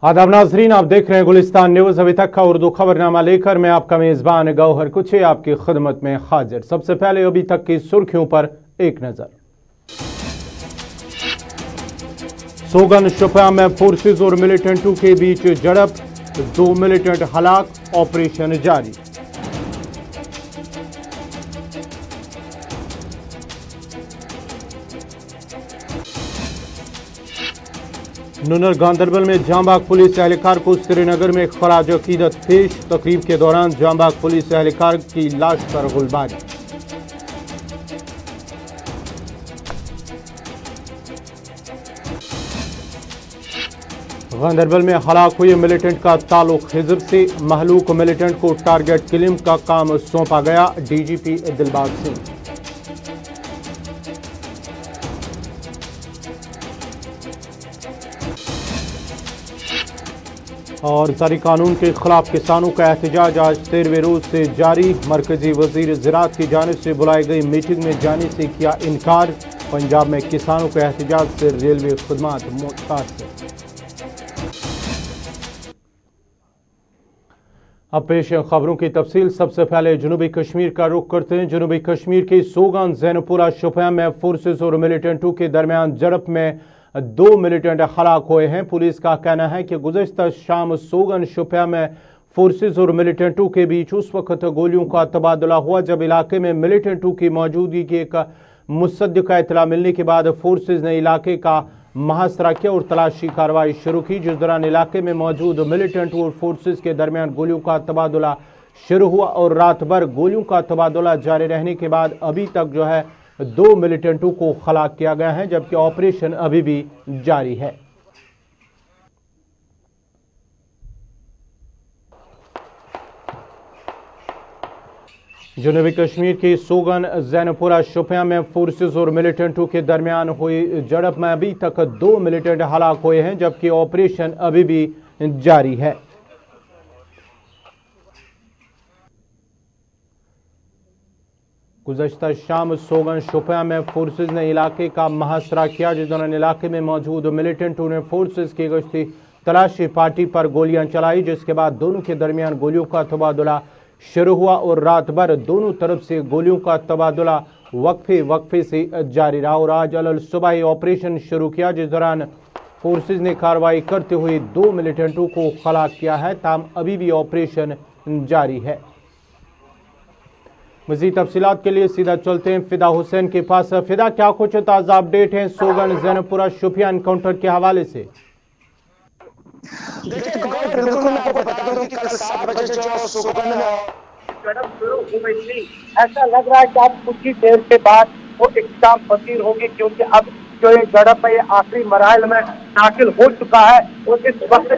आदाब नाजरीन, आप देख रहे हैं गुलिस्तान न्यूज। अभी तक का उर्दू खबरनामा लेकर मैं आपका मेजबान गौहर कुछे आपकी खिदमत में हाजिर। सबसे पहले अभी तक की सुर्खियों पर एक नजर। सोगन शुपिया में फोर्सेज और मिलिटेंटों के बीच झड़प, 2 मिलिटेंट हलाक, ऑपरेशन जारी। नुनर गांधरबल में जांबाग पुलिस एहलकार को श्रीनगर में खराज अकीदत पेश। तकरीब के दौरान जांबाग पुलिस एहलकार की लाश पर गोलीबारी। गांधरबल में हलाक हुए मिलिटेंट का ताल्लुक हिजब से। महलूक मिलिटेंट को टारगेट किलिंग का काम सौंपा गया। डीजीपी दिलबाग सिंह। और जारी कानून के खिलाफ किसानों का एहतजाज आज 13वें रोज से जारी। मरकजी वजीर ज़राअत की जानिब से बुलाई गई मीटिंग में जाने से किया इनकार। पंजाब में किसानों के एहतजाज से रेलवे खुदमात मुतासर। अब पेश खबरों की तफसील। सबसे पहले जनूबी कश्मीर का रुख करते हैं। जनूबी कश्मीर के सोगन जैनपुरा शुपिया में फोर्सेस और मिलिटेंटों के दरमियान झड़प में 2 मिलिटेंट हलाक हुए हैं। पुलिस का कहना है कि गुज़श्ता शाम सोगन शुपिया में फोर्सेस और मिलिटेंटों के बीच उस वक्त गोलियों का तबादला हुआ जब इलाके में मिलिटेंटों की मौजूदगी की एक मुसद्दिका इतला मिलने के बाद फोर्सेस ने इलाके का मुहासरा किया और तलाशी कार्रवाई शुरू की, जिस दौरान इलाके में मौजूद मिलिटेंट और फोर्सेस के दरमियान गोलियों का तबादला शुरू हुआ और रात भर गोलियों का तबादला जारी रहने के बाद अभी तक 2 मिलिटेंटों को हलाक किया गया है, जबकि ऑपरेशन अभी भी जारी है। जनूबी कश्मीर के सोगन जैनपुरा शुपिया में फोर्सेस और मिलिटेंटों के दरमियान हुई झड़प में अभी तक 2 मिलिटेंट हलाक हुए हैं, जबकि ऑपरेशन अभी भी जारी है। गुज़श्ता शाम सोगन शुपिया में फोर्सेस ने इलाके का मुहासरा किया, जिस दौरान इलाके में मौजूद मिलिटेंटों ने फोर्सेस की गश्ती तलाशी पार्टी पर गोलियां चलाई, जिसके बाद दोनों के दरमियान गोलियों का तबादला शुरू हुआ और रात भर दोनों तरफ से गोलियों का तबादला वक्फे से जारी रहा और आज अल सुबह ऑपरेशन शुरू किया, जिस दौरान फोर्सेस ने कार्रवाई करते हुए 2 मिलिटेंटों को हलाक किया है। ताम अभी भी ऑपरेशन जारी है। मज़ीद तफसीलात के लिए सीधा चलते हैं फिदा हुसैन के पास। फिदा, क्या कुछ ताज़ा अपडेट है सोगन जैनपुरा शुपिया एनकाउंटर के हवाले से? बिल्कुल मैं आपको बता दूं कि कल 7 बजे जो सोगन झड़प शुरू हो गई थी, ऐसा लग रहा है कि अब कुछ ही देर के बाद वो इख्तिताम पसीर होगी, क्योंकि अब जो ये झड़प है ये आखिरी मराहल में दाखिल हो चुका है और इस वक्त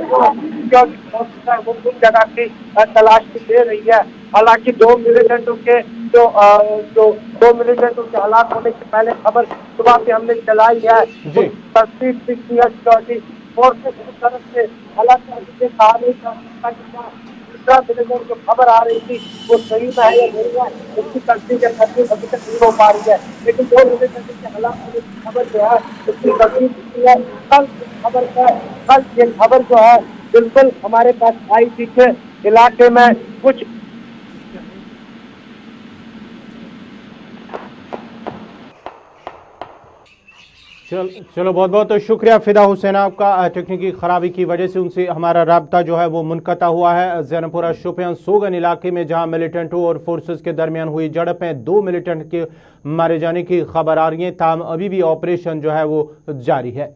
वो कुछ जगह की तलाश दे रही है। हालांकि 2 मिलिटेंटों के जो 2 मिलिटेंटों के हलाक होने से पहले खबर सुबह से हमने चलाई है। तस्दीक भी की है सिक्योरिटी फोर्सेस की तरफ से। हालांकि कहा नहीं जा सकता दूसरा मिलिटेंट जो खबर आ रही थी वो सही में है या नहीं है, उसकी तस्दीक अभी तक नहीं हो पा रही है, लेकिन 2 मिलिटेंट के हलाक होने की खबर जो है उसकी तस्दीक की है। कल ये खबर जो है बिल्कुल हमारे पास आई थी कि इलाके में कुछ चलो बहुत बहुत शुक्रिया फिदा हुसैन आपका। टेक्निकी खराबी की वजह से उनसे हमारा राब्ता जो है वो मुनक़ता हुआ है। जैनपुरा शुपिया सोगन इलाके में जहां मिलिटेंटों और फोर्सेस के दरमियान हुई झड़प में 2 मिलिटेंट के मारे जाने की खबर आ रही है, ताम अभी भी ऑपरेशन जो है वो जारी है।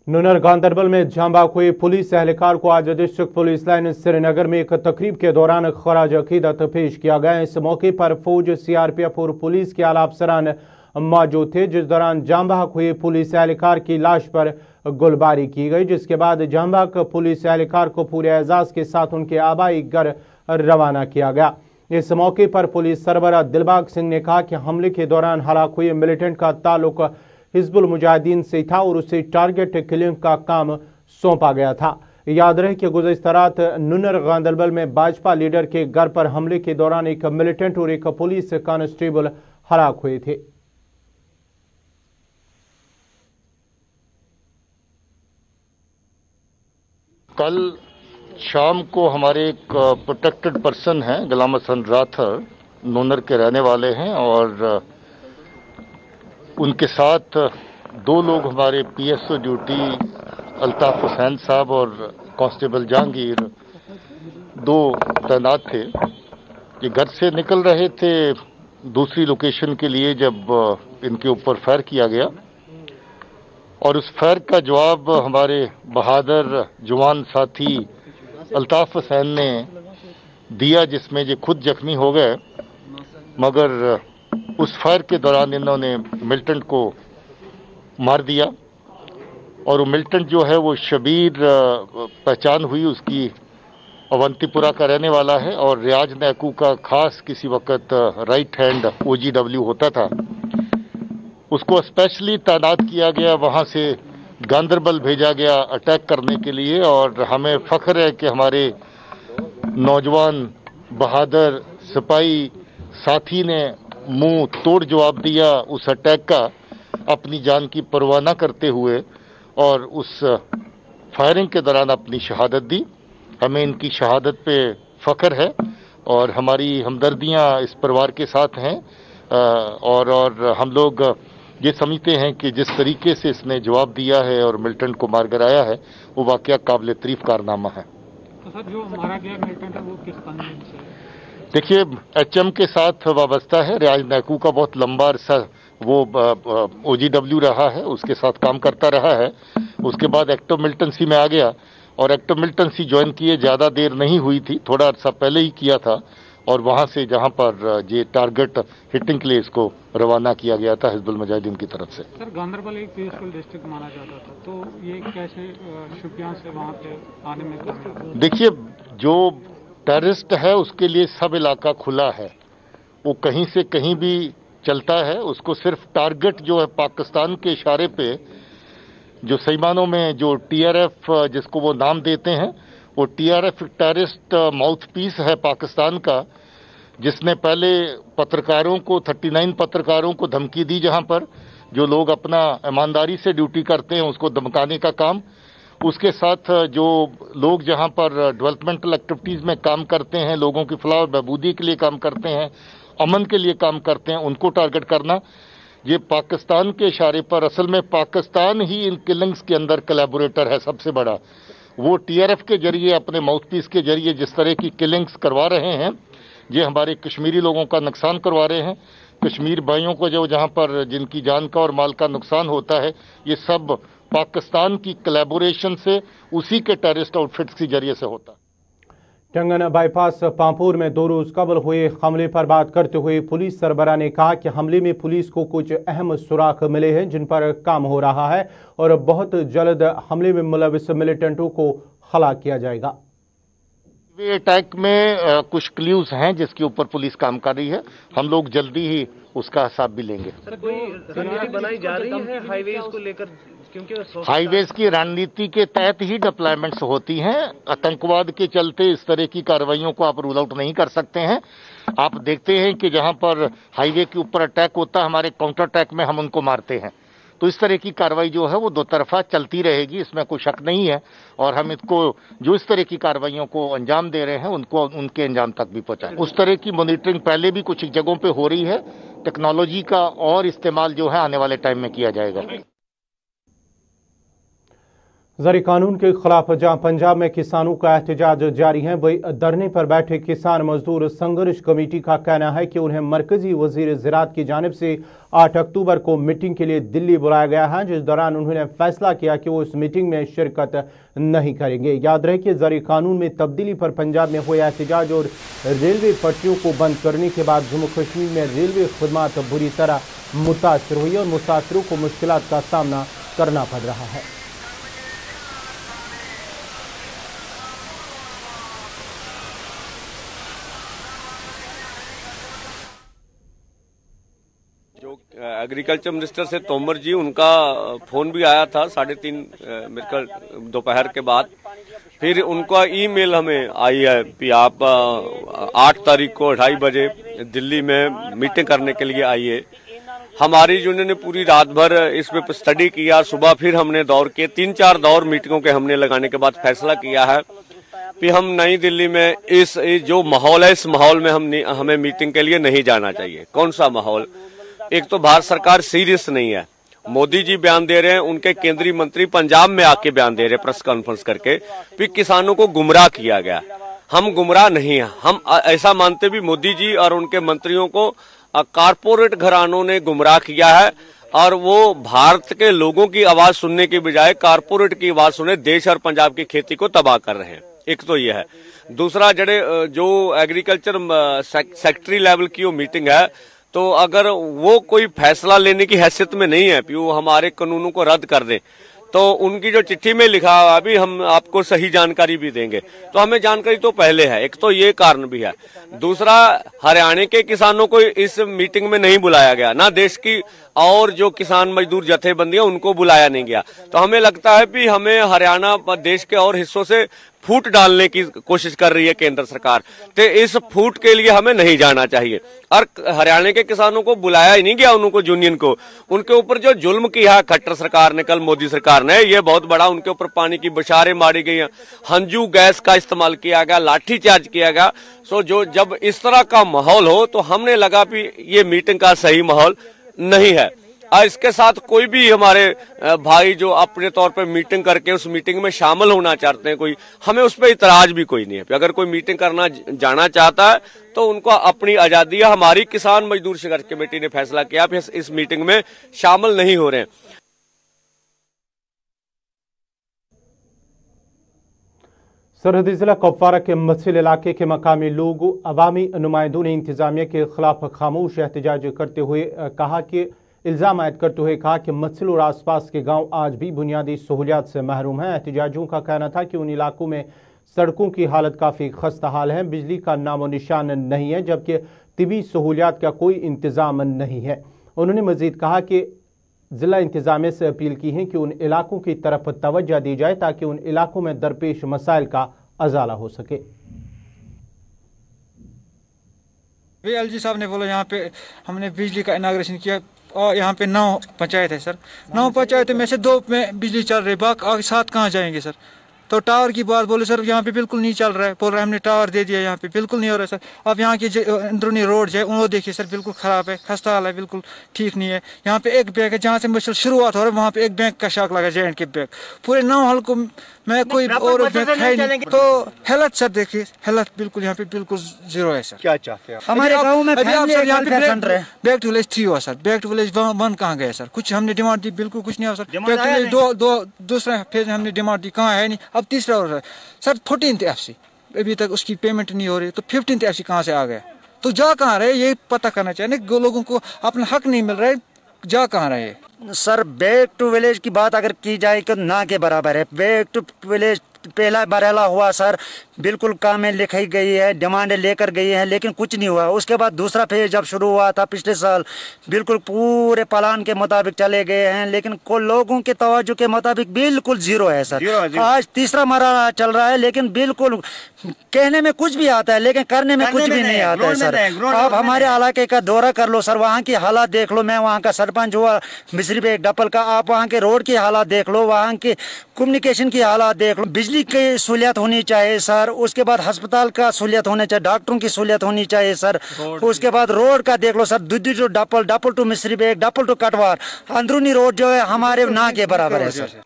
नुनर गांधरबल में जांबाग हुए पुलिस एहलकार को आज डिस्ट्रिक्ट पुलिस लाइन श्रीनगर में एक तकरीब के दौरान खराज अकीदत पेश किया गया। इस मौके पर फौज, सीआरपीएफ और पुलिस के आला अफसरान मौजूद थे, जिस दौरान जांबाग हुए पुलिस एहलकार की लाश पर गोलीबारी की गई, जिसके बाद जांबाग पुलिस एहलकार को पूरे एजाज के साथ उनके आबाई घर रवाना किया गया। इस मौके पर पुलिस सरबराह दिलबाग सिंह ने कहा कि हमले के दौरान हलाक हुए मिलिटेंट का ताल्लुक हिजबुल मुजाहिदीन से था और उसे टारगेट किलिंग का काम सौंपा गया था। याद रहे कि गुज़श्ता रात नुनर गांदरबल में भाजपा लीडर के घर पर हमले के दौरान एक मिलिटेंट और एक पुलिस कांस्टेबल हलाक हुए थे। कल शाम को हमारे एक प्रोटेक्टेड पर्सन हैं गुलाम हसन राथर, नूनर के रहने वाले हैं, और उनके साथ दो लोग हमारे पीएसओ ड्यूटी अल्ताफ हुसैन साहब और कांस्टेबल जहांगीर दो तैनात थे। ये घर से निकल रहे थे दूसरी लोकेशन के लिए जब इनके ऊपर फायर किया गया, और उस फायर का जवाब हमारे बहादुर जवान साथी अल्ताफ हुसैन ने दिया, जिसमें ये खुद जख्मी हो गए। मगर उस फायर के दौरान इन्होंने मिलिटेंट को मार दिया, और वो मिलिटेंट जो है वो शबीर पहचान हुई, उसकी अवंतीपुरा का रहने वाला है और रियाज नैकू का खास किसी वक्त राइट हैंड OGW होता था। उसको स्पेशली तैनात किया गया, वहाँ से गांदरबल भेजा गया अटैक करने के लिए, और हमें फख्र है कि हमारे नौजवान बहादुर सिपाही साथी ने मुंह तोड़ जवाब दिया उस अटैक का, अपनी जान की परवाह न करते हुए, और उस फायरिंग के दौरान अपनी शहादत दी। हमें इनकी शहादत पे फख्र है और हमारी हमदर्दियां इस परिवार के साथ हैं, और हम लोग ये समझते हैं कि जिस तरीके से इसने जवाब दिया है और मिलिटेंट को मार गिराया है वो वाकया काबिल तारीफ कारनामा है। तो सर जो मारा गया मिलिटेंट है वो किस कानून से? देखिए, HM के साथ वाबस्ता है। रियाज नैकू का बहुत लंबा अरसा वो OGW रहा है, उसके साथ काम करता रहा है। उसके बाद एक्ट ऑफ मिलिटेंसी में आ गया, और एक्ट ऑफ मिलिटेंसी ज्वाइन किए ज़्यादा देर नहीं हुई थी, थोड़ा अरसा पहले ही किया था, और वहाँ से जहाँ पर ये टारगेट हिटिंग के लिए इसको रवाना किया गया था हिजबुल मुजाहिदीन की तरफ से। सर गांदरबल एक पीसफुल डिस्ट्रिक्ट माना जाता था, तो ये कैसे शुपियां से वहाँ पे आने में? देखिए, जो टेररिस्ट है उसके लिए सब इलाका खुला है, वो कहीं से कहीं भी चलता है। उसको सिर्फ टारगेट जो है पाकिस्तान के इशारे पे, जो सही मानों में जो TRF जिसको वो नाम देते हैं, वो TRF टेररिस्ट माउथ पीस है पाकिस्तान का, जिसने पहले पत्रकारों को 39 पत्रकारों को धमकी दी, जहां पर जो लोग अपना ईमानदारी से ड्यूटी करते हैं उसको धमकाने का काम। उसके साथ जो लोग जहां पर डेवलपमेंटल एक्टिविटीज में काम करते हैं, लोगों की फलाह और बहबूदी के लिए काम करते हैं, अमन के लिए काम करते हैं, उनको टारगेट करना, ये पाकिस्तान के इशारे पर, असल में पाकिस्तान ही इन किलिंग्स के अंदर कोलैबोरेटर है सबसे बड़ा। वो TRF के जरिए, अपने माउथपीस के जरिए जिस तरह की किलिंग्स करवा रहे हैं, ये हमारे कश्मीरी लोगों का नुकसान करवा रहे हैं। कश्मीर भाइयों को जो जहां पर जिनकी जान का और माल का नुकसान होता है, ये सब पाकिस्तान की कोलैबोरेशन से, उसी के टेररिस्ट आउटफिट्स के जरिए से होता है। टंगन बाईपास पांपुर में 2 रोज कबल हुए हमले पर बात करते हुए पुलिस सरबराह ने कहा कि हमले में पुलिस को कुछ अहम सुराग मिले हैं जिन पर काम हो रहा है और बहुत जल्द हमले में मुलविस मिलिटेंटों को हलाक किया जाएगा। अटैक में कुछ क्ल्यूज हैं जिसके ऊपर पुलिस काम कर रही है, हम लोग जल्दी ही उसका हिसाब भी लेंगे। सर, कोई रणनीति बनाई जा रही है हाईवेज को लेकर? क्योंकि हाईवेज की रणनीति के तहत ही डिप्लॉयमेंट्स होती हैं। आतंकवाद के चलते इस तरह की कार्रवाइयों को आप रूल आउट नहीं कर सकते हैं। आप देखते हैं कि जहां पर हाईवे के ऊपर अटैक होता है, हमारे काउंटर अटैक में हम उनको मारते हैं। तो इस तरह की कार्रवाई जो है वो दो तरफा चलती रहेगी, इसमें कोई शक नहीं है, और हम इसको जो इस तरह की कार्रवाइयों को अंजाम दे रहे हैं उनको उनके अंजाम तक भी पहुंचाएं। उस तरह की मॉनिटरिंग पहले भी कुछ जगहों पे हो रही है। टेक्नोलॉजी का और इस्तेमाल जो है आने वाले टाइम में किया जाएगा। ज़र कानून के खिलाफ जहां पंजाब में किसानों का एहतजाज जारी है, वही धरने पर बैठे किसान मजदूर संघर्ष कमेटी का कहना है कि उन्हें मरकजी वजीर ज़राअत की जानिब से 8 अक्टूबर को मीटिंग के लिए दिल्ली बुलाया गया है, जिस दौरान उन्होंने फैसला किया कि वो इस मीटिंग में शिरकत नहीं करेंगे। याद रहे कि ज़र कानून में तब्दीली पर पंजाब में हुए एहतजाज और रेलवे पटरियों को बंद करने के बाद जम्मू कश्मीर में रेलवे खदमात बुरी तरह मुतासर हुई और मुसाफिरों को मुश्किलात का सामना करना पड़ रहा है। जो एग्रीकल्चर मिनिस्टर से तोमर जी, उनका फोन भी आया था 3:30 मेरे ख्याल दोपहर के बाद। फिर उनका ईमेल हमें आई है कि आप 8 तारीख को 2:30 बजे दिल्ली में मीटिंग करने के लिए आइए। हमारी यूनियन ने पूरी रात भर इस पे स्टडी किया। सुबह फिर हमने दौर किए, 3-4 दौर मीटिंगों के हमने लगाने के बाद फैसला किया है कि हम नई दिल्ली में इस जो माहौल है, इस माहौल में हमें मीटिंग के लिए नहीं जाना चाहिए। कौन सा माहौल? एक तो भारत सरकार सीरियस नहीं है। मोदी जी बयान दे रहे हैं, उनके केंद्रीय मंत्री पंजाब में आके बयान दे रहे हैं प्रेस कॉन्फ्रेंस करके कि किसानों को गुमराह किया गया। हम गुमराह नहीं है। हम ऐसा मानते भी मोदी जी और उनके मंत्रियों को कारपोरेट घरानों ने गुमराह किया है और वो भारत के लोगों की आवाज सुनने की बजाय कारपोरेट की आवाज सुने देश और पंजाब की खेती को तबाह कर रहे हैं। एक तो ये है। दूसरा, जो एग्रीकल्चर सेक्रेटरी लेवल की वो मीटिंग है, तो अगर वो कोई फैसला लेने की हैसियत में नहीं है कि वो हमारे कानूनों को रद्द कर दे, तो उनकी जो चिट्ठी में लिखा है अभी हम आपको सही जानकारी भी देंगे। तो हमें जानकारी तो पहले है, एक तो ये कारण भी है। दूसरा, हरियाणा के किसानों को इस मीटिंग में नहीं बुलाया गया, ना देश की और जो किसान मजदूर जथेबंदियां उनको बुलाया नहीं गया। तो हमें लगता है कि हमें हरियाणा देश के और हिस्सों से फूट डालने की कोशिश कर रही है केंद्र सरकार, तो इस फूट के लिए हमें नहीं जाना चाहिए। और हरियाणा के किसानों को बुलाया ही नहीं गया, उनको यूनियन को, उनके ऊपर जो जुल्म किया खट्टर सरकार ने, कल मोदी सरकार ने, ये बहुत बड़ा उनके ऊपर पानी की बौछारें मारी गई हैं, हंजू गैस का इस्तेमाल किया गया, लाठी चार्ज किया गया। सो जब इस तरह का माहौल हो तो हमने लगा कि ये मीटिंग का सही माहौल नहीं है। और इसके साथ कोई भी हमारे भाई जो अपने तौर पे मीटिंग करके उस मीटिंग में शामिल होना चाहते हैं, कोई, हमें उस पर इतराज भी कोई नहीं है। अगर कोई मीटिंग करना जाना चाहता है तो उनको अपनी आजादी है। हमारी किसान मजदूर संघर्ष कमेटी ने फैसला किया कि इस मीटिंग में शामिल नहीं हो रहे हैं। सरहदी जिला कुपवारा के मस्सिल इलाके के मकामी लोग अवामी नुमाइंदों ने इंतजामिया के खिलाफ खामोश एहतजाज करते हुए कहा कि इल्जाम आयद करते हुए कहा कि मस्सिल और आसपास के गांव आज भी बुनियादी सहूलियात से महरूम हैं। एहतजाजियों का कहना था कि उन इलाकों में सड़कों की हालत काफ़ी खस्ता हाल है, बिजली का नामो निशान नहीं है, जबकि तिबी सहूलियात का कोई इंतज़ाम नहीं है। उन्होंने मजीद कहा कि जिला इंतजामिया से अपील की है कि उन इलाकों की तरफ तवज्जो दी जाए ताकि उन इलाकों में दरपेश मसाइल का अजाला हो सके। एलजी साहब ने बोला यहाँ पे हमने बिजली का इनाग्रेशन किया और यहाँ पे 9 पंचायत है सर, 9 पंचायत में से 2 में बिजली चल रही, बाकी आगे 7 कहाँ जाएंगे सर? तो टावर की बात बोले सर, यहाँ पे बिल्कुल नहीं चल रहा है, बोल रहे हमने टावर दे दिया, यहाँ पे बिल्कुल नहीं हो रहा है सर। अब यहाँ की अंदरूनी रोड है उनको देखिए सर, बिल्कुल खराब है, खस्ता हाल है, बिल्कुल ठीक नहीं है। यहाँ पे एक बैंक है जहाँ से मुश्किल शुरुआत हो रहा है, वहाँ पे एक बैंक का शाख लगा, जेएंड के बैंक। पूरे 9 हल्कों में कोई और बैंक है नहीं। तो हेल्थ सर देखिए, हेल्थ बिल्कुल यहाँ पे बिल्कुल जीरो है सर। क्या चाहते हैं हमारे गाँव में? बैक टू विलेज 3 हुआ सर, बैक टू विलेज 1 कहाँ गया सर? कुछ हमने डिमांड दी, बिल्कुल कुछ नहीं हुआ सर। बैक टू विलेज दूसरा फेज हमने डिमांड दी, कहाँ है नहीं। अब तीसरा हो रहा है सर 14th FC, अभी तक उसकी पेमेंट नहीं हो रही। तो 15th FC कहाँ से आ गया? तो जा कहाँ रहे ये पता करना चाहिए। लोगों को अपना हक नहीं मिल रहा है, जा कहाँ रहे सर? बैक टू विलेज की बात अगर की जाए तो ना के बराबर है। बैक टू विलेज पहला बरेला हुआ सर, बिल्कुल कामें लिखाई गई है, डिमांडें लेकर गई हैं, लेकिन कुछ नहीं हुआ। उसके बाद दूसरा फेज जब शुरू हुआ था पिछले साल, बिल्कुल पूरे प्लान के मुताबिक चले गए हैं, लेकिन को लोगों के तवज्जो के मुताबिक बिल्कुल जीरो है सर। आज तीसरा मरहला चल रहा है, लेकिन बिल्कुल कहने में कुछ भी आता है लेकिन करने में कुछ भी नहीं आता है सर। आप हमारे इलाके का दौरा कर लो सर, वहाँ की हालात देख लो। मैं वहाँ का सरपंच हुआ मिस्री पे एक डपल का। आप वहाँ के रोड की हालात देख लो, वहाँ के कम्युनिकेशन की हालात देख लो। बिजली की सहूलियत होनी चाहिए सर, उसके बाद अस्पताल का सहूलियत होनी चाहिए, डॉक्टरों की सहूलियत होनी चाहिए सर। उसके बाद रोड का देख लो सर, दुद्दी टू डपल, डपल टू मिस्री पे एक, डपल टू कटवार, अंदरूनी रोड जो है हमारे ना के बराबर है सर।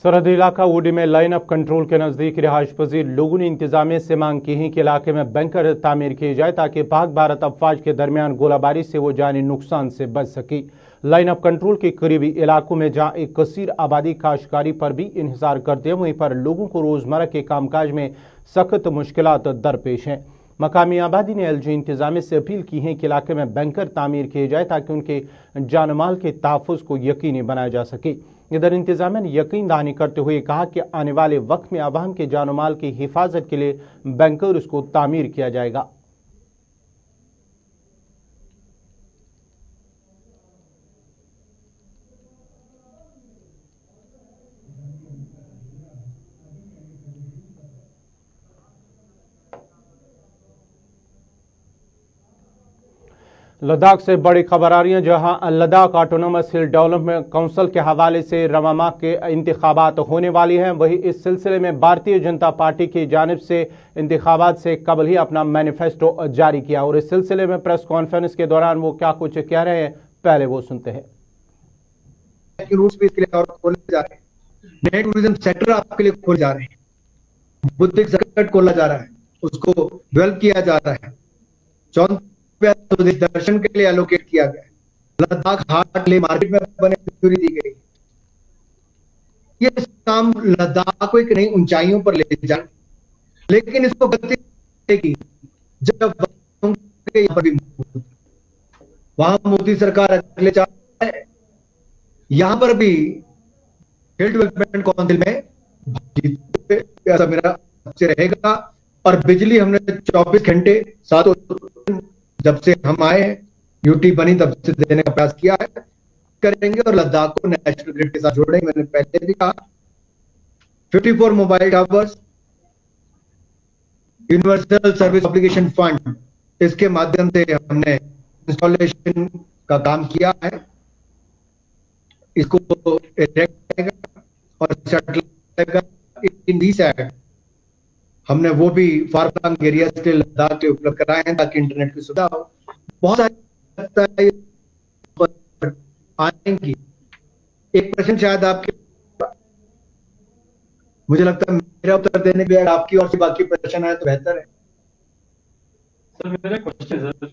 सरहदी इलाका वुडी में लाइन अप कंट्रोल के नजदीक रिहाइश पजीर लोगों ने इंतजामिया से मांग की है कि इलाके में बैंकर तामीर किए जाए ताकि पाक भारत अफवाज के दरमियान गोलाबारी से वो जानी नुकसान से बच सके। लाइन अप कंट्रोल के करीबी इलाकों में जहां एक कसीर आबादी काश्तकारी पर भी इंहिसार करते हैं, वहीं पर लोगों को रोजमर्रा के कामकाज में सख्त मुश्किलात दरपेश हैं। मकामी आबादी ने LG इंतजामिया से अपील की है कि इलाके में बैंकर तामीर किए जाए ताकि उनके जान माल के तहफ़्फ़ुज़ को यकीनी बनाया जा सके। इधर इंतजामिया ने यकीन दहानी करते हुए कहा कि आने वाले वक्त में आवाम के जान माल की हिफाजत के लिए बैंकर को तामीर किया जाएगा। लद्दाख से बड़ी खबर आ रही है, जहां लद्दाख ऑटोनोमस हिल डेवलपमेंट काउंसिल के हवाले से रवामा के इंतखाबात होने वाली हैं। वहीं इस सिलसिले में भारतीय जनता पार्टी की जानिब से इंतखाबात से कबल ही अपना मैनिफेस्टो जारी किया और इस सिलसिले में प्रेस कॉन्फ्रेंस के दौरान वो क्या कुछ कह रहे हैं, पहले वो सुनते हैं। रूट्स भी इसके लिए और खोले जा रहे हैं, नए टूरिज्म सेक्टर आपके लिए खोले जा रहे हैं, बुद्धिक सर्किट खोला जा रहा है, उसको डेवलप किया जा रहा है, दर्शन के लिए एलोकेट किया गया है, लद्दाख हाट ले मार्केट में मंजूरी दी गई। ये काम लद्दाख को एक नई ऊंचाइयों पर ले जाए, लेकिन इसको गति देगी जब वहां मोदी सरकार अगले 4 यहां पर भी हिल डेवलपमेंट काउंसिल में ऐसा मेरा रहेगा। और बिजली हमने 24 घंटे 7 जब से हम आए हैं, यूटी बनी तब से देने का प्रयास किया है, करेंगे और लद्दाख को नेशनल ग्रिड के साथ जोड़ेंगे। मैंने पहले भी कहा 54 mobile towers, universal service obligation fund, इसके माध्यम से हमने इंस्टॉलेशन का काम किया है, इसको और सेटल हमने वो भी फार फ्लंग एरिया के लद्दाख के उपलब्ध कराए हैं ताकि इंटरनेट की सुविधा हो। बहुत सारी आएंगी। एक प्रश्न शायद आपके, मुझे लगता है मेरा उत्तर देने के बाद आपकी और से बाकी प्रश्न आए तो बेहतर है। सर मेरा क्वेश्चन सर,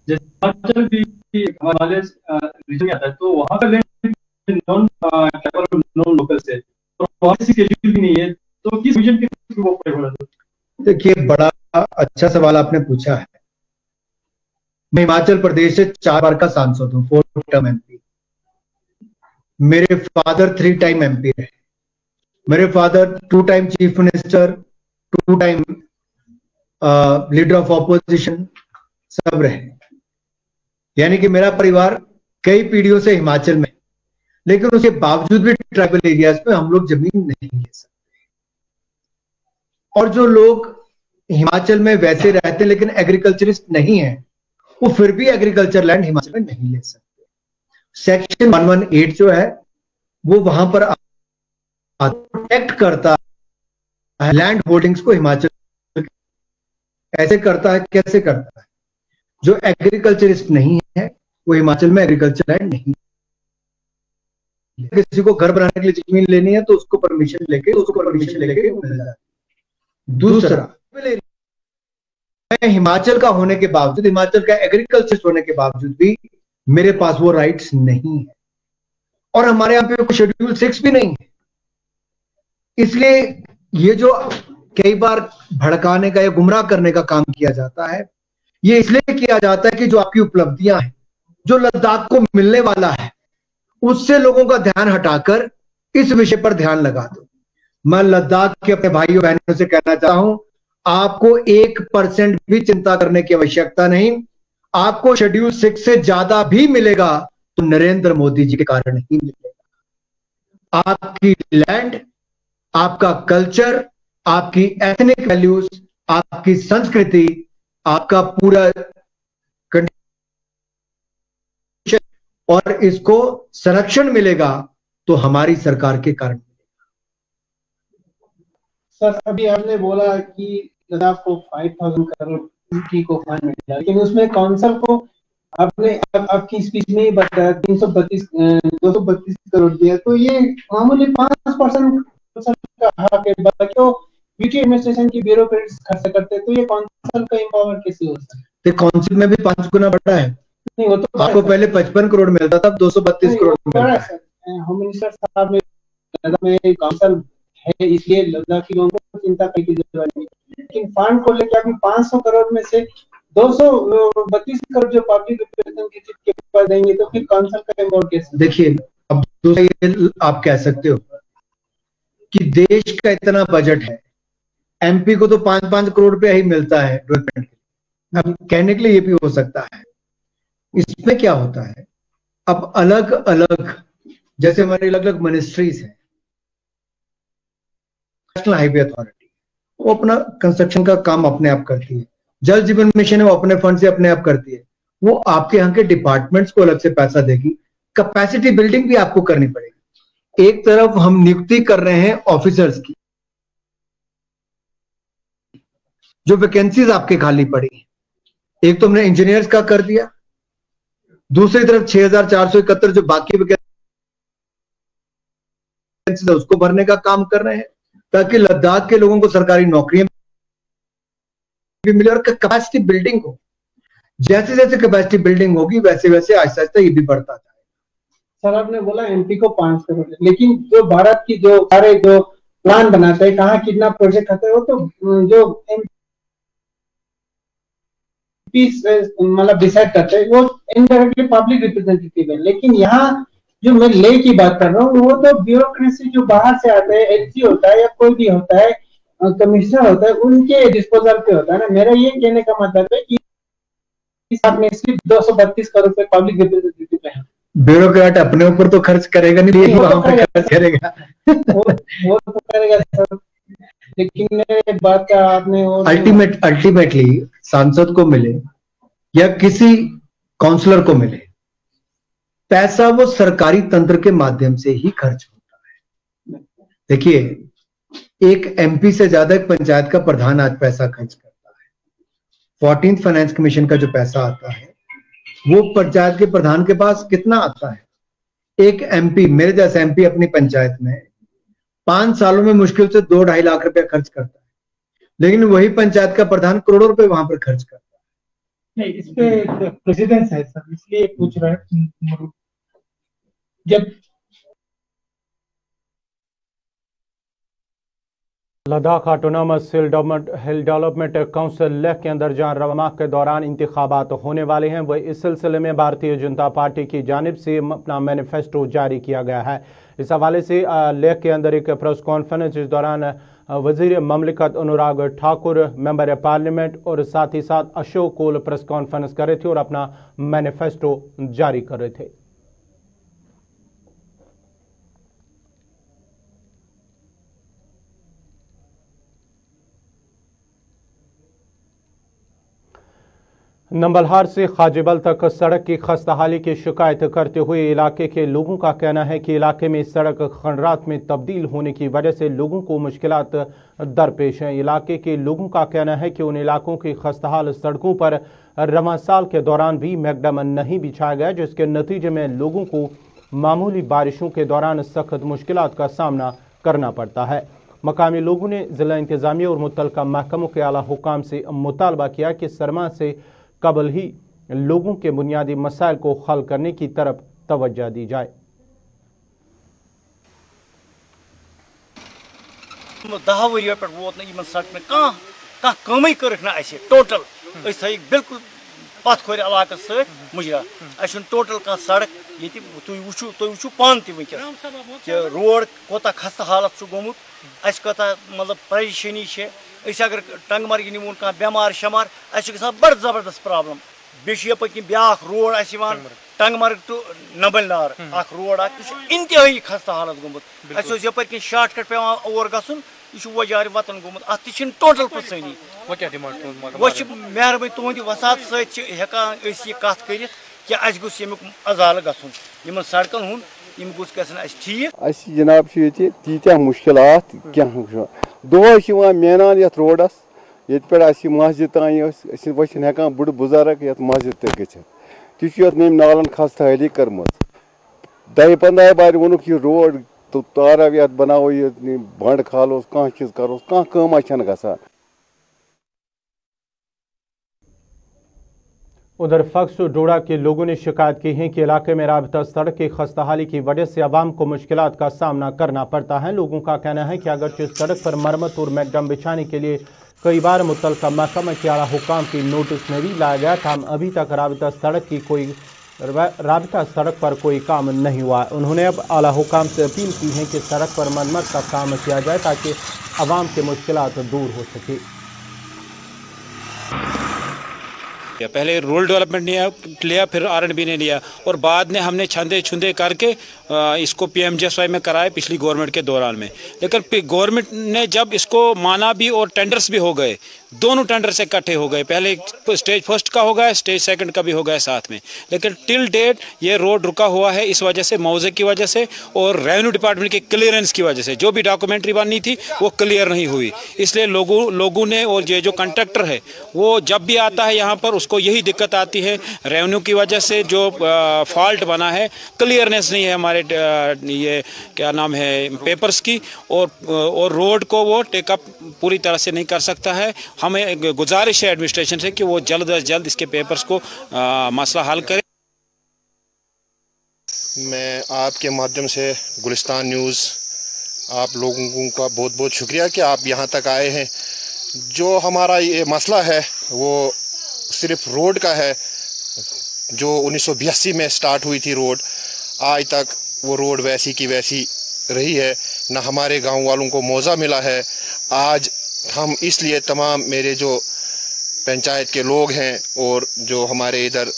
जैसे भी हमारे रीजन में आता है तो वहां का लैंड नॉन लोकल से तो वहां से शेड्यूल भी नहीं है, तो किस विजन के वो प्रयोग हो रहा है? देखिए, बड़ा अच्छा सवाल आपने पूछा है। मैं हिमाचल प्रदेश से 4 बार का सांसद हूँ, 4 टर्म MP। मेरे फादर 3 टाइम MP रहे। मेरे father 2 time chief minister, 2 time leader of opposition सब रहे। यानी कि मेरा परिवार कई पीढ़ियों से हिमाचल में, लेकिन उसके बावजूद भी ट्राइबल एरियाज में हम लोग जमीन नहीं ले सकते। और जो लोग हिमाचल में वैसे रहते लेकिन एग्रीकल्चरिस्ट नहीं है, वो फिर भी एग्रीकल्चर लैंड हिमाचल में नहीं ले सकते। सेक्शन 118 जो है वो वहां पर प्रोटेक्ट करता है लैंड होल्डिंग्स को। हिमाचल ऐसे करता है, कैसे करता है? जो एग्रीकल्चरिस्ट नहीं है वो हिमाचल में एग्रीकल्चर लैंड नहीं। किसी को घर बनाने के लिए जमीन लेनी है तो उसको परमिशन लेके मिल जाए। दूसरा, मैं हिमाचल का होने के बावजूद, हिमाचल का एग्रीकल्चर होने के बावजूद भी मेरे पास वो राइट्स नहीं है और हमारे यहाँ पे शेड्यूल 6 भी नहीं है। इसलिए ये जो कई बार भड़काने का या गुमराह करने का काम किया जाता है, ये इसलिए किया जाता है कि जो आपकी उपलब्धियां हैं, जो लद्दाख को मिलने वाला है, उससे लोगों का ध्यान हटाकर इस विषय पर ध्यान लगा दो। मैं लद्दाख के अपने भाइयों बहनों से कहना चाहता हूं, आपको 1% भी चिंता करने की आवश्यकता नहीं। आपको शेड्यूल 6 से ज्यादा भी मिलेगा तो नरेंद्र मोदी जी के कारण ही मिलेगा। आपकी लैंड, आपका कल्चर, आपकी एथनिक वैल्यूज, आपकी संस्कृति, आपका पूरा और इसको संरक्षण मिलेगा तो हमारी सरकार के कारण। सर, अभी आपने बोला कि लद्दाख को 5000 करोड़ को फाइन मिला, लेकिन उसमें काउंसिल को आपने आपकी स्पीच में ही बताया 232 करोड़ दिया, तो ये मामूली 5% का हक है। बाकी तो यूटी एडमिनिस्ट्रेशन की ब्यूरोक्रेट्स खर्च करते, तो ये काउंसिल का एम्पावर कैसे हो सकता है? काउंसिल में भी 5 गुना बढ़ा है। नहीं, वो तो आपको पहले 55 करोड़ मिलता था, 232 करोड़ मिलता है। होम मिनिस्टर साहब ने काउंसिल है, इसलिए लद्दाखी लोगों को चिंता करने की जरूरत नहीं। लेकिन फंड को लेकर अभी 500 करोड़ में से 232 करोड़ जो पब्लिक रिप्रेजेंटेटिव के पास देंगे तो फिर काउंसिल का इम्पोर्ट कैसे? देखिए, अब दूसरा ये आप कह सकते हो कि देश का इतना बजट है, एमपी को तो 5-5 करोड़ रुपया ही मिलता है डेवलपमेंट के। अब कहने के लिए ये भी हो सकता है। इसमें क्या होता है, अब अलग अलग जैसे हमारी अलग अलग मिनिस्ट्रीज है, नेशनल हाईवे अथॉरिटी वो अपना कंस्ट्रक्शन का काम अपने आप करती है, जल जीवन मिशन है वो अपने फंड से अपने आप करती है, वो आपके यहाँ के डिपार्टमेंट्स को अलग से पैसा देगी, कैपेसिटी बिल्डिंग भी आपको करनी पड़ेगी। एक तरफ हम नियुक्ति कर रहे हैं ऑफिसर्स की, जो वैकेंसीज आपके खाली पड़ी, एक तो हमने इंजीनियर्स का कर दिया, दूसरी तरफ 6471 जो बाकी वैकेंसी उसको भरने का काम कर रहे हैं ताकि लद्दाख के लोगों को सरकारी नौकरियां भी मिले और कैपेसिटी बिल्डिंग हो। जैसे जैसे कैपेसिटी बिल्डिंग होगी वैसे वैसे आहिस्ता आहिस्ता ये भी बढ़ता जाएगा। सर आपने बोला एमपी को 5 करोड़, लेकिन जो भारत की जो सारे जो प्लान बनाते हैं कहाँ कितना प्रोजेक्ट आता है वो तो जो एमपी मतलब डिसाइड करते हैं, वो इनडायरेक्टली पब्लिक रिप्रेजेंटेटिव है। लेकिन यहाँ जो मैं ले की बात कर रहा हूँ वो तो ब्यूरोक्रेसी जो बाहर से आते हैं, एलसी होता है या कोई भी होता है, कमिश्नर होता है, उनके डिस्पोजल पे होता है ना। मेरा ये कहने का मतलब है कि आपने सिर्फ 232 करोड़ रुपए पब्लिक रिप्रेजेंटेटिव पे है। ब्यूरोक्रेट अपने ऊपर तो खर्च करेगा नहीं, वहां पे खर्च करेगा वो तो करेगा सर, लेकिन मेरे बात का आपने अल्टीमेटली सांसद को मिले या किसी काउंसलर को मिले, पैसा वो सरकारी तंत्र के माध्यम से ही खर्च होता है। देखिए, एक एमपी से ज्यादा एक पंचायत का प्रधान आज पैसा खर्च करता है। 14th फाइनेंस कमीशन का जो पैसा आता है वो पंचायत के प्रधान के पास कितना आता है? एक एमपी, मेरे जैसा एमपी अपनी पंचायत में 5 सालों में मुश्किल से 2-2.5 लाख रुपया खर्च करता है, लेकिन वही पंचायत का प्रधान करोड़ों रुपए वहां पर खर्च करता है। नहीं, इस पे प्रेसिडेंस है सर, इसलिए पूछ रहा है। जब लद्दाख ऑटोनॉमस हिल डेवलपमेंट काउंसिल लेह के अंदर जहां रवाना के दौरान इंतखाबात होने वाले हैं, वह इस सिलसिले में भारतीय जनता पार्टी की जानिब से अपना मैनिफेस्टो जारी किया गया है। इस हवाले से लेह के अंदर एक प्रेस कॉन्फ्रेंस इस दौरान वजीर ममलिकत अनुराग ठाकुर, मेंबर पार्लियामेंट और साथ ही साथ अशोक कोल प्रेस कॉन्फ्रेंस कर रहे थे और अपना मैनिफेस्टो जारी कर रहे थे। नंबलहार से खाजिबल तक सड़क की खस्ताहाली की शिकायत करते हुए इलाके के लोगों का कहना है कि इलाके में सड़क खंडरात में तब्दील होने की वजह से लोगों को मुश्किलात दरपेश हैं। इलाके के लोगों का कहना है कि उन इलाकों की खस्ताहाल सड़कों पर रवां साल के दौरान भी मैकडम नहीं बिछाया गया, जिसके नतीजे में लोगों को मामूली बारिशों के दौरान सख्त मुश्किलात का सामना करना पड़ता है। मकामी लोगों ने जिला इंतजामिया और मुतल्लिका महकमों के आला हुकाम से मुतालबा किया कि सरमा से कबल ही लोगों के बुनियादी मसाइल को हल करने की तरफ तवज्जो दी जाए। 10 वरियों पे वोत न सड़क में कह कमी कर टोटल बिल्कुल पथ खोर इलाक मुजरा टोटल कह सड़क ये तुम वो पान तक रोड कोता खस्ता हालत गोमुत कता मतलब परेशानी अगर टंगमर्ग निमून कह बेमार शमार ग बड़ जबरदस्त प्रॉब्लम बे पकि ब्या रोड टंगमर्ग टू नबल नार रोड इंतहाई खस्ता हालत गोमुत यपर कि शार्टकट पे और गन यह वजार वतन गोमुत अत टोटल पसनी वो मेहरबानी तुंद वसात सकान कत कर कि गोस यमुक अजाल गन सड़कन हूं गोस गन ठीक जनाब तीत्या मुश्किलात क्या दोह मेनान ये रोडस ये पे मस्जिद तान वो बुढ़ बुजुर्ग ये मस्जिद तक गि नम नालन खस्ताहाली कर्म 10-15 बार वोनुक यह रोड तो ताराव ये बनाओ ये बंड खालोस कह चीज करोस कह कमा गसान। उधर फक्स डोडा के लोगों ने शिकायत की है कि इलाके में राबता सड़क की खस्ताहाली की वजह से आवाम को मुश्किलात का सामना करना पड़ता है। लोगों का कहना है कि अगरचे सड़क पर मरम्मत और मैकडम बिछाने के लिए कई बार मुतल्लिका महकमा के आला हुकाम की नोटिस में भी लाया गया था, अभी तक राबता सड़क पर कोई काम नहीं हुआ। उन्होंने अब आला हुकाम से अपील की है कि सड़क पर मरम्मत का काम किया जाए ताकि आवाम के मुश्किलात दूर हो सके। पहले रूरल डेवलपमेंट लिया, फिर R&B ने लिया और बाद में हमने छंदे छुंदे करके इसको PMGSY में कराया पिछली गवर्नमेंट के दौरान में। लेकिन गवर्नमेंट ने जब इसको माना भी और टेंडर्स भी हो गए, दोनों टेंडर से इकट्ठे हो गए, पहले स्टेज फर्स्ट का हो गया, स्टेज सेकंड का भी हो गया साथ में, लेकिन टिल डेट ये रोड रुका हुआ है इस वजह से, मौजे की वजह से और रेवेन्यू डिपार्टमेंट के क्लियरेंस की वजह से। जो भी डॉक्यूमेंट्री बननी थी वो क्लियर नहीं हुई, इसलिए लोगों ने और ये जो कंट्रैक्टर है वो जब भी आता है यहाँ पर उसको यही दिक्कत आती है, रेवेन्यू की वजह से जो फॉल्ट बना है, क्लियरनेस नहीं है हमारे ये क्या नाम है पेपर्स की, और रोड को वो टेकअप पूरी तरह से नहीं कर सकता है। हमें गुजारिश है एडमिनिस्ट्रेशन से कि वो जल्द अज जल्द इसके पेपर्स को मसला हल करे। मैं आपके माध्यम से गुलिस्तान न्यूज़ आप लोगों का बहुत बहुत शुक्रिया कि आप यहाँ तक आए हैं। जो हमारा ये मसला है वो सिर्फ रोड का है, जो 1982 में स्टार्ट हुई थी रोड, आज तक वो रोड वैसी की वैसी रही है, ना हमारे गांव वालों को मौजा मिला है। आज हम इसलिए तमाम मेरे जो पंचायत के लोग हैं और जो हमारे इधर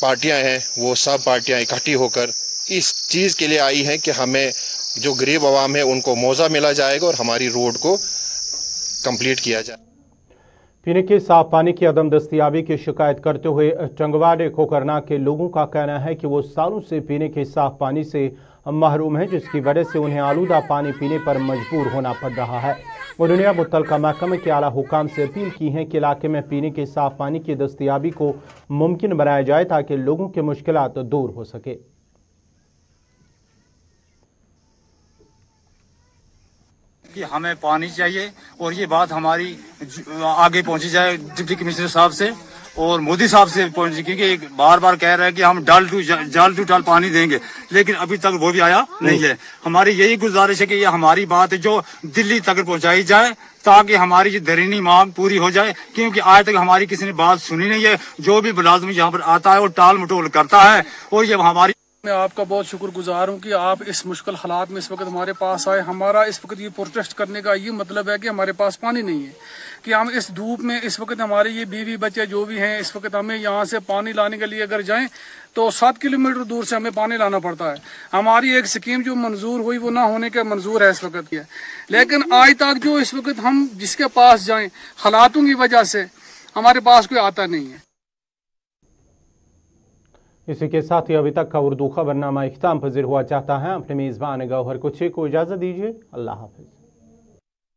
पार्टियां हैं वो सब पार्टियां इकट्ठी होकर इस चीज़ के लिए आई हैं कि हमें जो गरीब आवाम है उनको मौजा मिला जाएगा और हमारी रोड को कंप्लीट किया जाए। पीने के साफ पानी की अदम दस्तियाबी की शिकायत करते हुए टंगवाड़े कोकरना के लोगों का कहना है कि वो सालों से पीने के साफ पानी से महरूम है, जिसकी वजह से उन्हें आलूदा पानी पीने पर मजबूर होना पड़ रहा है। उन्होंने अब मुतल्लिका महकमे के आला हुकाम से अपील की है कि इलाके में पीने के साफ पानी की दस्तियाबी को मुमकिन बनाया जाए ताकि लोगों की मुश्किलात दूर हो सके। कि हमें पानी चाहिए और ये बात हमारी आगे पहुंची जाए डिप्टी कमिश्नर साहब से और मोदी साहब से पहुंची, क्योंकि बार बार कह रहे हैं कि हम जाल टू टाल पानी देंगे, लेकिन अभी तक वो भी आया नहीं है। हमारी यही गुजारिश है कि ये हमारी बात जो दिल्ली तक पहुंचाई जाए ताकि हमारी जो दरीनी मांग पूरी हो जाए, क्योंकि आज तक हमारी किसी ने बात सुनी नहीं है। जो भी मुलाजिम यहाँ पर आता है वो टाल मटोल करता है और ये हमारी। मैं आपका बहुत शुक्रगुजार हूँ कि आप इस मुश्किल हालात में इस वक्त हमारे पास आए। हमारा इस वक्त ये प्रोटेस्ट करने का ये मतलब है कि हमारे पास पानी नहीं है, कि हम इस धूप में इस वक्त हमारे ये बीवी बच्चे जो भी हैं इस वक्त हमें यहाँ से पानी लाने के लिए अगर जाएं तो 7 किलोमीटर दूर से हमें पानी लाना पड़ता है। हमारी एक स्कीम जो मंजूर हुई वो ना होने के मंजूर है इस वक्त की, लेकिन आज तक जो इस वक्त हम जिसके पास जाएं हालातों की वजह से हमारे पास कोई आता नहीं है। इसी के साथ ही अभी तक का उर्दू खबरनामा इख्तिताम पजीर हुआ चाहता है। अपने मेज़बान गौहर कुछे को इजाज़त दीजिए। अल्लाह हाफिज़।